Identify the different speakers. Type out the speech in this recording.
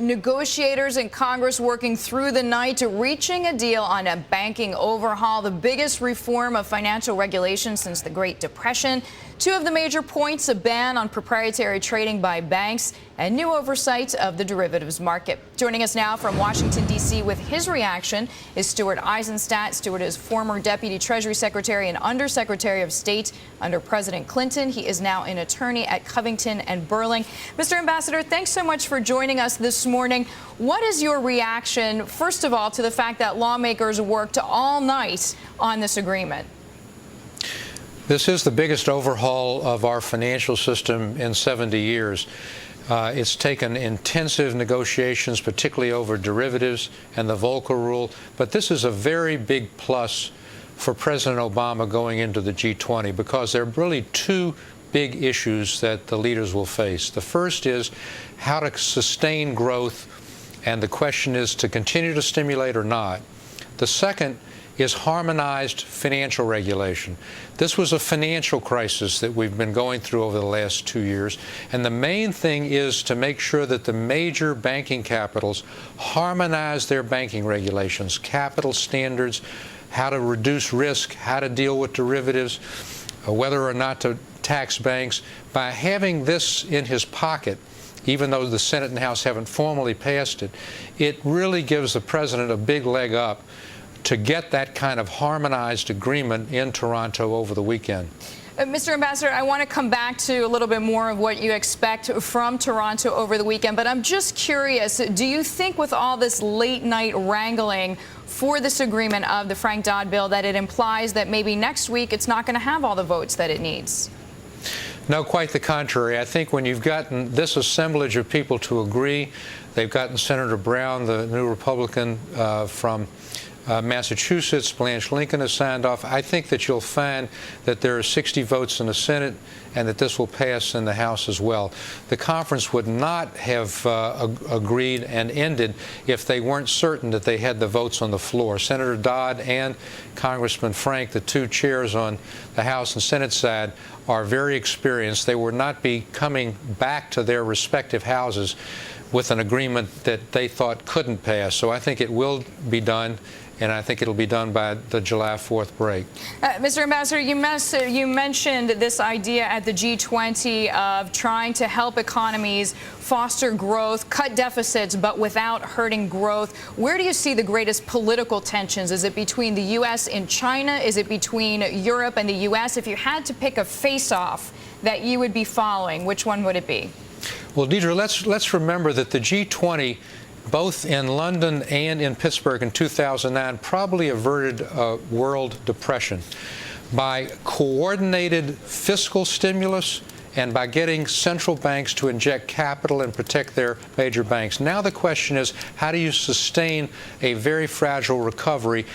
Speaker 1: Negotiators in Congress working through the night to reaching a deal on a banking overhaul, the biggest reform of financial regulation since the Great Depression. Two of the major points: a ban on proprietary trading by banks and new oversight of the derivatives market. Joining us now from Washington, D.C. with his reaction is Stuart Eizenstat. Stuart is former Deputy Treasury Secretary and Undersecretary of State under President Clinton. He is now an attorney at Covington and Burling. Mr. Ambassador, thanks so much for joining us this morning. What is your reaction, first of all, to the fact that lawmakers worked all night on this agreement?
Speaker 2: This is the biggest overhaul of our financial system in 70 years. It's taken intensive negotiations, particularly over derivatives and the Volcker rule, but this is a very big plus for President Obama going into the G20, because there are really two big issues that the leaders will face. The first is how to sustain growth, and the question is to continue to stimulate or not. The second is harmonized financial regulation. This was a financial crisis that we've been going through over the last 2 years, and the main thing is to make sure that the major banking capitals harmonize their banking regulations, capital standards, how to reduce risk, how to deal with derivatives, whether or not to tax banks. By having this in his pocket, even though the Senate and House haven't formally passed it, it really gives the president a big leg up to get that kind of harmonized agreement in Toronto over the weekend.
Speaker 1: Mr. Ambassador, I want to come back to a little bit more of what you expect from Toronto over the weekend, but I'm just curious, do you think with all this late-night wrangling for this agreement of the Frank Dodd bill that it implies that maybe next week it's not going to have all the votes that it needs?
Speaker 2: No, quite the contrary. I think when you've gotten this assemblage of people to agree, they've gotten Senator Brown, the new Republican from Massachusetts, Blanche Lincoln has signed off. I think that you'll find that there are 60 votes in the Senate and that this will pass in the House as well. The conference would not have agreed and ended if they weren't certain that they had the votes on the floor. Senator Dodd and Congressman Frank, the two chairs on the House and Senate side, are very experienced. They would not be coming back to their respective houses with an agreement that they thought couldn't pass. So I think it will be done, and I think it'll be done by the July 4th break.
Speaker 1: Mr. Ambassador, you mentioned this idea at the G20 of trying to help economies foster growth, cut deficits, but without hurting growth. Where do you see the greatest political tensions? Is it between the U.S. and China? Is it between Europe and the U.S.? If you had to pick a face-off that you would be following, which one would it be?
Speaker 2: Well, Deirdre, let's remember that the G20, both in London and in Pittsburgh in 2009, probably averted a world depression by coordinated fiscal stimulus and by getting central banks to inject capital and protect their major banks. Now the question is, how do you sustain a very fragile recovery?